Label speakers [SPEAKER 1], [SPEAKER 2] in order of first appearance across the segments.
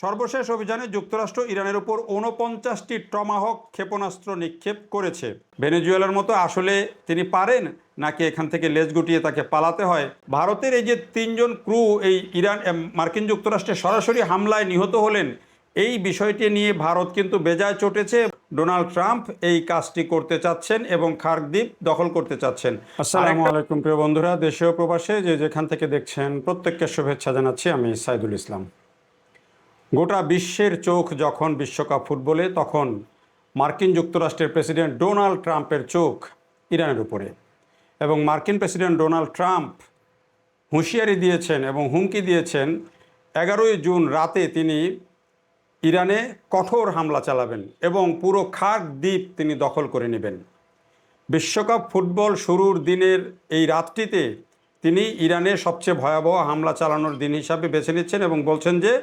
[SPEAKER 1] সর্বশেষ অভিযানে যুক্তরাষ্ট্র ইরানের উপর ৪৯টি টমাহক ক্ষেপণাস্ত্র নিক্ষেপ করেছে। ভেনেজুয়েলার মতো আসলে তিনি পারেন নাকি এখান থেকে লেজ গুটিয়ে তাকে পালাতে হয়? ভারতের এই যে ৩জন ক্রু এই মার্কিন যুক্তরাষ্ট্রের সরাসরি হামলায় নিহত হলেন, এই বিষয়টি নিয়ে ভারত কিন্তু বেজায় চটেছে। ডোনাল্ড ট্রাম্প এই কাজটি করতে চাচ্ছেন এবং খার্ক দ্বীপ দখল করতে চাচ্ছেন। আসসালামু আলাইকুম প্রিয় বন্ধুরা, দেশে ও প্রবাসে যে যেখান থেকে দেখছেন প্রত্যেককে শুভেচ্ছা জানাচ্ছি। আমি সাইদুল ইসলাম। গোটা বিশ্বের চোখ যখন বিশ্বকাপ ফুটবলে, তখন মার্কিন যুক্তরাষ্ট্রের প্রেসিডেন্ট ডোনাল্ড ট্রাম্পের চোখ ইরানের উপরে। এবং মার্কিন প্রেসিডেন্ট ডোনাল্ড ট্রাম্প হুঁশিয়ারি দিয়েছেন এবং হুমকি দিয়েছেন 11ই জুন রাতে তিনি ইরানে কঠোর হামলা চালাবেন এবং পুরো খার্ক দ্বীপ তিনি দখল করে নেবেন। বিশ্বকাপ ফুটবল শুরুর দিনের এই রাতটিতে তিনি ইরানে সবচেয়ে ভয়াবহ হামলা চালানোর দিন হিসাবে বেছে নিচ্ছেন এবং বলছেন যে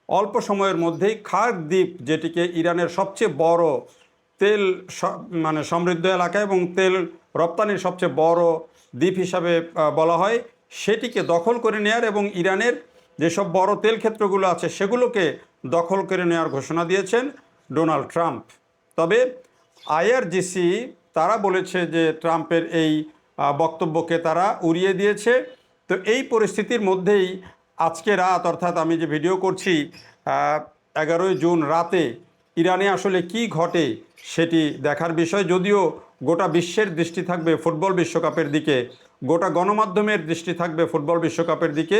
[SPEAKER 1] অল্প সময়ের মধ্যেই খার্ক দ্বীপ, যেটিকে ইরানের সবচেয়ে বড় তেল সমৃদ্ধ এলাকা এবং তেল রপ্তানির সবচেয়ে বড় দ্বীপ হিসাবে বলা হয়, সেটিকে দখল করে নেয়ার এবং ইরানের যেসব বড় তেল ক্ষেত্রগুলো আছে সেগুলোকে দখল করে নেওয়ার ঘোষণা দিয়েছেন ডোনাল্ড ট্রাম্প। তবে আইআরজিসি তারা বলেছে যে ট্রাম্পের এই বক্তব্যকে তারা উড়িয়ে দিয়েছে। তো এই পরিস্থিতির মধ্যেই আজকে রাত, অর্থাৎ আমি যে ভিডিও করছি 11ই জুন রাতে ইরানে আসলে কি ঘটে সেটি দেখার বিষয়। যদিও গোটা বিশ্বের দৃষ্টি থাকবে ফুটবল বিশ্বকাপের দিকে, গোটা গণমাধ্যমের দৃষ্টি থাকবে ফুটবল বিশ্বকাপের দিকে,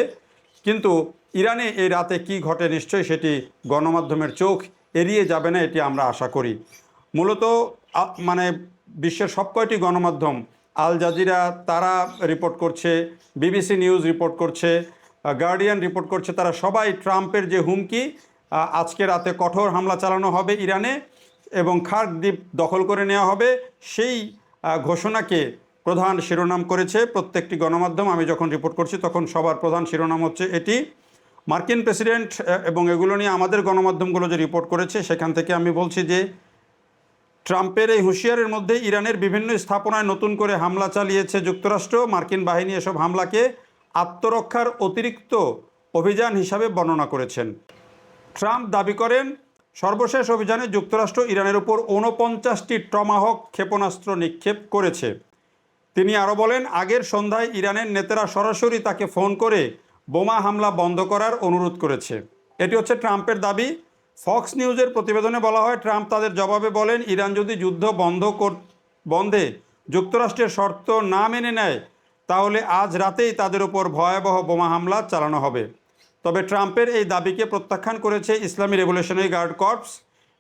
[SPEAKER 1] কিন্তু ইরানে এই রাতে কি ঘটে নিশ্চয়ই সেটি গণমাধ্যমের চোখ এড়িয়ে যাবে না, এটি আমরা আশা করি। মূলত বিশ্বের সব কয়টি গণমাধ্যম, আল জাজিরা তারা রিপোর্ট করছে, বিবিসি নিউজ রিপোর্ট করছে, গার্ডিয়ান রিপোর্ট করছে, তারা সবাই ট্রাম্পের যে হুমকি আজকে রাতে কঠোর হামলা চালানো হবে ইরানে এবং খার্ক দ্বীপ দখল করে নেওয়া হবে, সেই ঘোষণাকে প্রধান শিরোনাম করেছে প্রত্যেকটি গণমাধ্যম। আমি যখন রিপোর্ট করছি তখন সবার প্রধান শিরোনাম হচ্ছে এটি। মার্কিন প্রেসিডেন্ট এবং এগুলো নিয়ে আমাদের গণমাধ্যমগুলো যে রিপোর্ট করেছে সেখান থেকে আমি বলছি যে ট্রাম্পের এই হুঁশিয়ারের মধ্যে ইরানের বিভিন্ন স্থাপনায় নতুন করে হামলা চালিয়েছে যুক্তরাষ্ট্র। মার্কিন বাহিনী এসব হামলাকে আত্মরক্ষার অতিরিক্ত অভিযান হিসাবে বর্ণনা করেছেন। ট্রাম্প দাবি করেন সর্বশেষ অভিযানে যুক্তরাষ্ট্র ইরানের উপর ৪৯টি টমাহক ক্ষেপণাস্ত্র নিক্ষেপ করেছে। তিনি আরও বলেন, আগের সন্ধ্যায় ইরানের নেতারা সরাসরি তাকে ফোন করে বোমা হামলা বন্ধ করার অনুরোধ করেছে। এটি হচ্ছে ট্রাম্পের দাবি। ফক্স নিউজের প্রতিবেদনে বলা হয়, ট্রাম্প তাদের জবাবে বলেন, ইরান যদি যুদ্ধ বন্ধে যুক্তরাষ্ট্রের শর্ত না মেনে নেয় তাহলে আজ রাতেই তাদের উপর ভয়াবহ বোমা হামলা চালানো হবে। তবে ট্রাম্পের এই দাবিকে প্রত্যাখ্যান করেছে ইসলামী রেভলিউশনারি গার্ড কর্পস।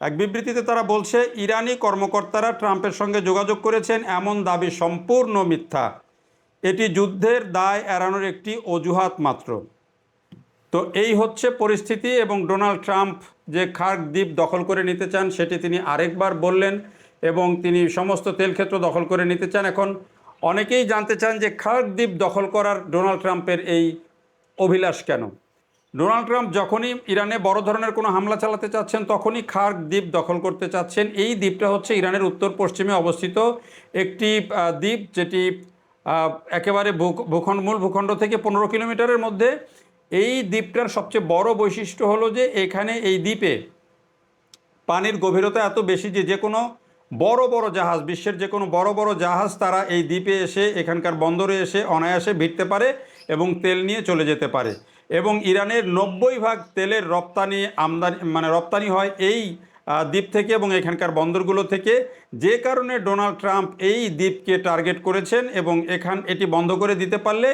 [SPEAKER 1] এক বিবৃতিতে তারা বলছে, ইরানি কর্মকর্তারা ট্রাম্পের সঙ্গে যোগাযোগ করেছেন এমন দাবি সম্পূর্ণ মিথ্যা। এটি যুদ্ধের দায় এড়ানোর একটি অজুহাত মাত্র। তো এই হচ্ছে পরিস্থিতি এবং ডোনাল্ড ট্রাম্প যে খার্ক দ্বীপ দখল করে নিতে চান সেটি তিনি আরেকবার বললেন এবং তিনি সমস্ত তেলক্ষেত্র দখল করে নিতে চান। এখন অনেকেই জানতে চান যে খার্ক দ্বীপ দখল করার ডোনাল্ড ট্রাম্পের এই অভিলাষ কেন? ডোনাল্ড ট্রাম্প যখনই ইরানে বড় ধরনের কোনো হামলা চালাতে চাচ্ছেন তখনই খার্ক দ্বীপ দখল করতে চাচ্ছেন। এই দ্বীপটা হচ্ছে ইরানের উত্তর পশ্চিমে অবস্থিত একটি দ্বীপ, যেটি একেবারে মূল ভূখণ্ড থেকে 15 কিলোমিটারের মধ্যে। এই দ্বীপটার সবচেয়ে বড় বৈশিষ্ট্য হলো যে এখানে এই দ্বীপে পানির গভীরতা এত বেশি যে কোনো বড় বড় জাহাজ, বিশ্বের যে কোনো বড় বড় জাহাজ তারা এই দ্বীপে এসে এখানকার বন্দরে এসে অনায়াসে ভিড়তে পারে এবং তেল নিয়ে চলে যেতে পারে। এবং ইরানের 90% তেলের রপ্তানি হয় এই দ্বীপ থেকে এবং এখানকার বন্দরগুলো থেকে। যে কারণে ডোনাল্ড ট্রাম্প এই দ্বীপকে টার্গেট করেছেন এবং এটি বন্ধ করে দিতে পারলে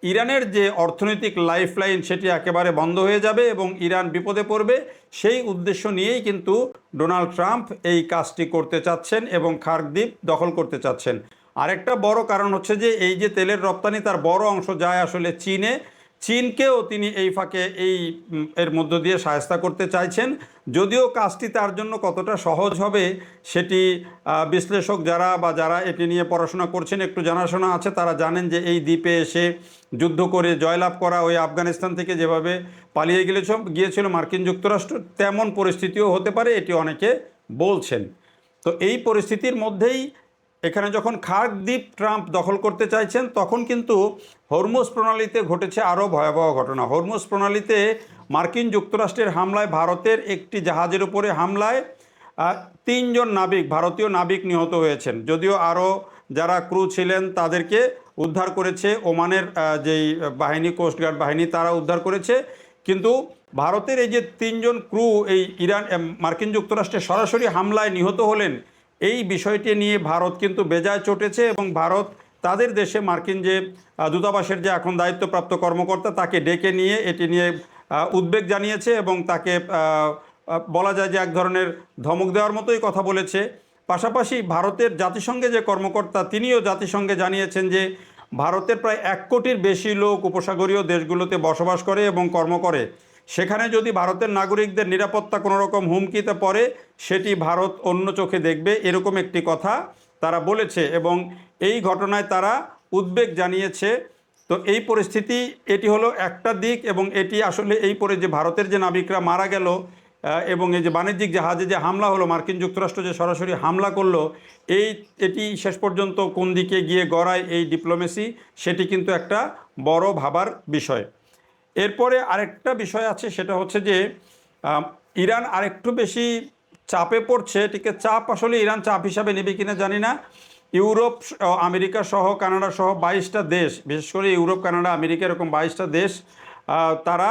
[SPEAKER 1] ইরানের যে অর্থনৈতিক লাইফলাইন সেটি একেবারে বন্ধ হয়ে যাবে এবং ইরান বিপদে পড়বে। সেই উদ্দেশ্য নিয়েই কিন্তু ডোনাল্ড ট্রাম্প এই কাজটি করতে চাচ্ছেন এবং খার্ক দ্বীপ দখল করতে চাচ্ছেন। আরেকটা বড় কারণ হচ্ছে যে এই যে তেলের রপ্তানি তার বড় অংশ যায় আসলে চীনে। চীনকেও তিনি এই ফাঁকে এর মধ্য দিয়ে সাহায্য করতে চাইছেন। যদিও কাজটি তার জন্য কতটা সহজ হবে সেটি বিশ্লেষক যারা এটি নিয়ে পড়াশোনা করছেন, একটু জানাশোনা আছে, তারা জানেন যে এই দ্বীপে এসে যুদ্ধ করে জয়লাভ করা, ওই আফগানিস্তান থেকে যেভাবে পালিয়ে গিয়েছিল মার্কিন যুক্তরাষ্ট্র, তেমন পরিস্থিতিও হতে পারে, এটি অনেকে বলছেন। তো এই পরিস্থিতির মধ্যেই এখানে যখন খার্ক দ্বীপ ট্রাম্প দখল করতে চাইছেন তখন কিন্তু হরমুজ প্রণালীতে ঘটেছে আরও ভয়াবহ ঘটনা। হরমুজ প্রণালীতে মার্কিন যুক্তরাষ্ট্রের হামলায়, ভারতের একটি জাহাজের উপরে হামলায় 3 জন নাবিক, ভারতীয় নাবিক নিহত হয়েছেন। যদিও আরও যারা ক্রু ছিলেন তাদেরকে উদ্ধার করেছে ওমানের যেই বাহিনী, কোস্টগার্ড বাহিনী, তারা উদ্ধার করেছে। কিন্তু ভারতের এই যে 3 জন ক্রু এই মার্কিন যুক্তরাষ্ট্রের সরাসরি হামলায় নিহত হলেন, এই বিষয়টি নিয়ে ভারত কিন্তু বেজায় চটেছে এবং ভারত তাদের দেশে মার্কিন যে দূতাবাসের যে এখন দায়িত্বপ্রাপ্ত কর্মকর্তা, তাকে ডেকে নিয়ে এটি নিয়ে উদ্বেগ জানিয়েছে এবং তাকে বলা যায় যে এক ধরনের ধমক দেওয়ার মতোই কথা বলেছে। পাশাপাশি ভারতের জাতিসংঘে যে কর্মকর্তা, তিনিও জাতিসংঘে জানিয়েছেন যে ভারতের প্রায় 1 কোটির বেশি লোক উপসাগরীয় দেশগুলোতে বসবাস করে এবং কর্ম করে। সেখানে যদি ভারতের নাগরিকদের নিরাপত্তা কোনো রকম হুমকিতে পড়ে, সেটি ভারত অন্য চোখে দেখবে, এরকম একটি কথা তারা বলেছে এবং এই ঘটনায় তারা উদ্বেগ জানিয়েছে। তো এই পরিস্থিতি, এটি হলো একটা দিক এবং এটি আসলে এই পরে যে ভারতের যে নাবিকরা মারা গেল এবং এই যে বাণিজ্যিক জাহাজে যে হামলা হলো, মার্কিন যুক্তরাষ্ট্র যে সরাসরি হামলা করলো, এটি শেষ পর্যন্ত কোন দিকে গিয়ে গড়ায় এই ডিপ্লোমেসি, সেটি কিন্তু একটা বড় ভাবার বিষয়। এরপরে আরেকটা বিষয় আছে, সেটা হচ্ছে যে ইরান আরেকটু বেশি চাপে পড়ছে। এটিকে চাপ আসলে ইরান চাপ হিসাবে নেবে কিনা জানি না। ইউরোপ, আমেরিকা সহ, কানাডা সহ 22টা দেশ, বিশেষ করে ইউরোপ, কানাডা, আমেরিকা, এরকম 22টা দেশ তারা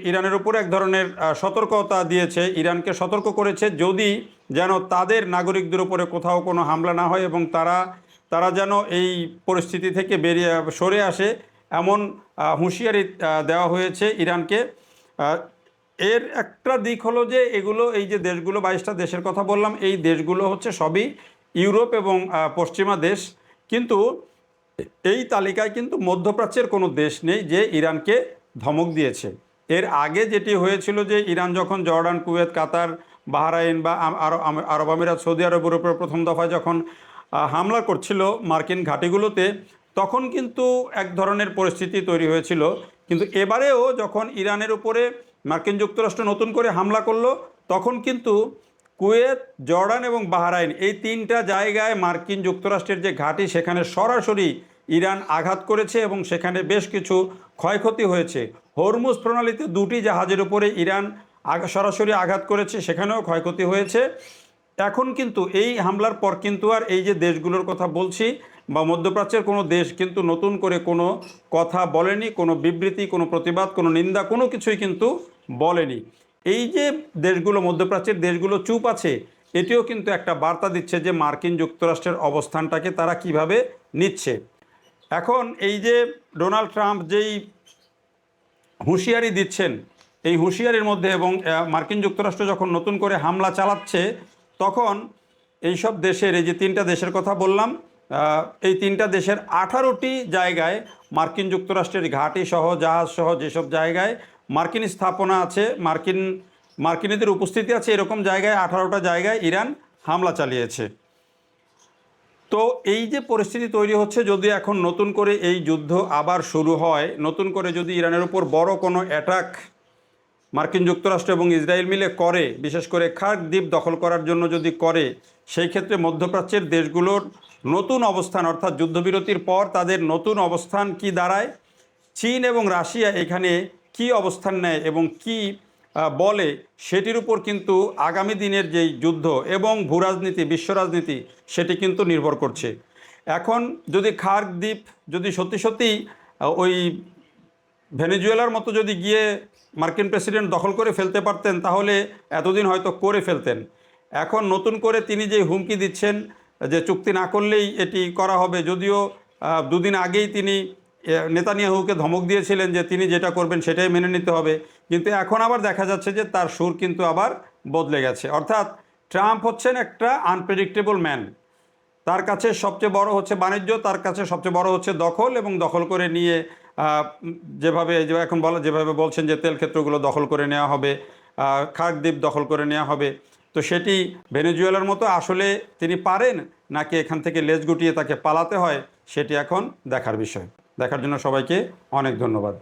[SPEAKER 1] ইরানের উপর এক ধরনের সতর্কতা দিয়েছে, ইরানকে সতর্ক করেছে যদি যেন তাদের নাগরিকদের উপরে কোথাও কোনো হামলা না হয় এবং তারা যেন এই পরিস্থিতি থেকে সরে আসে, এমন হুঁশিয়ারি দেওয়া হয়েছে ইরানকে। এর একটা দিক হলো যে এই যে দেশগুলো, 22টা দেশের কথা বললাম, এই দেশগুলো হচ্ছে সবই ইউরোপ এবং পশ্চিমা দেশ। কিন্তু এই তালিকায় কিন্তু মধ্যপ্রাচ্যের কোনো দেশ নেই যে ইরানকে ধমক দিয়েছে। এর আগে যেটি হয়েছিল যে ইরান যখন জর্ডান, কুয়েত, কাতার, বাহরাইন বা আরব আমিরাত, সৌদি আরবের উপরে প্রথম দফায় যখন হামলা করছিল মার্কিন ঘাঁটিগুলোতে, তখন কিন্তু এক ধরনের পরিস্থিতি তৈরি হয়েছিল। কিন্তু এবারেও যখন ইরানের উপরে মার্কিন যুক্তরাষ্ট্র নতুন করে হামলা করলো, তখন কিন্তু কুয়েত, জর্ডান এবং বাহরাইন, এই 3টা জায়গায় মার্কিন যুক্তরাষ্ট্রের যে ঘাঁটি, সেখানে সরাসরি ইরান আঘাত করেছে এবং সেখানে বেশ কিছু ক্ষয়ক্ষতি হয়েছে। হরমুজ প্রণালীতে 2টি জাহাজের উপরে ইরান সরাসরি আঘাত করেছে, সেখানেও ক্ষয়ক্ষতি হয়েছে। এখন কিন্তু এই হামলার পর কিন্তু আর এই যে দেশগুলোর কথা বলছি বা মধ্যপ্রাচ্যের কোনো দেশ কিন্তু নতুন করে কোনো কথা বলেনি, কোনো বিবৃতি, কোনো প্রতিবাদ, কোনো নিন্দা, কোনো কিছুই কিন্তু বলেনি। এই যে দেশগুলো, মধ্যপ্রাচ্যের দেশগুলো চুপ আছে, এটিও কিন্তু একটা বার্তা দিচ্ছে যে মার্কিন যুক্তরাষ্ট্রের অবস্থানটাকে তারা কিভাবে নিচ্ছে। এখন এই যে ডোনাল্ড ট্রাম্প যেই হুঁশিয়ারি দিচ্ছেন, এই হুঁশিয়ারির মধ্যে এবং মার্কিন যুক্তরাষ্ট্র যখন নতুন করে হামলা চালাচ্ছে, তখন এই সব দেশের, এই যে 3টা দেশের কথা বললাম, এই 3টা দেশের 18টি জায়গায় মার্কিন যুক্তরাষ্ট্রের ঘাঁটি সহ, জাহাজ সহ যেসব জায়গায় মার্কিন স্থাপনা আছে, মার্কিনীদের উপস্থিতি আছে, এরকম জায়গায় 18টা জায়গায় ইরান হামলা চালিয়েছে। তো এই যে পরিস্থিতি তৈরি হচ্ছে, যদি এখন নতুন করে এই যুদ্ধ আবার শুরু হয়, নতুন করে যদি ইরানের উপর বড় কোনো অ্যাটাক মার্কিন যুক্তরাষ্ট্র এবং ইসরায়েল মিলে করে, বিশেষ করে খার্ক দ্বীপ দখল করার জন্য যদি করে, সেই ক্ষেত্রে মধ্যপ্রাচ্যের দেশগুলোর নতুন অবস্থান, অর্থাৎ যুদ্ধবিরতির পর তাদের নতুন অবস্থান কি দাঁড়ায়, চীন এবং রাশিয়া এখানে কি অবস্থান নেয় এবং কি বলে, সেটির উপর কিন্তু আগামী দিনের যেই যুদ্ধ এবং ভূরাজনীতি, বিশ্ব রাজনীতি, সেটি কিন্তু নির্ভর করছে। এখন যদি খার্ক দ্বীপ যদি সত্যি সত্যি ওই ভেনেজুয়েলার মতো যদি গিয়ে মার্কিন প্রেসিডেন্ট দখল করে ফেলতে পারতেন, তাহলে এতদিন হয়তো করে ফেলতেন। এখন নতুন করে তিনি যে হুমকি দিচ্ছেন যে চুক্তি না করলেই এটি করা হবে, যদিও 2 দিন আগেই তিনি নেতানিয়াহুকে ধমক দিয়েছিলেন যে তিনি যেটা করবেন সেটাই মেনে নিতে হবে, কিন্তু এখন আবার দেখা যাচ্ছে যে তার সুর কিন্তু আবার বদলে গেছে। অর্থাৎ ট্রাম্প হচ্ছেন একটা আনপ্রেডিক্টেবল ম্যান। তার কাছে সবচেয়ে বড় হচ্ছে বাণিজ্য, তার কাছে সবচেয়ে বড় হচ্ছে দখল, এবং দখল করে নিয়ে যেভাবে এখন যেভাবে বলছেন যে তেল ক্ষেত্রগুলো দখল করে নেওয়া হবে, খার্ক দ্বীপ দখল করে নেওয়া হবে, তো সেটি ভেনেজুয়েলার মতো আসলে তিনি পারেন নাকি এখান থেকে লেজ গুটিয়ে তাকে পালাতে হয়, সেটি এখন দেখার বিষয়। দেখার জন্য সবাইকে অনেক ধন্যবাদ।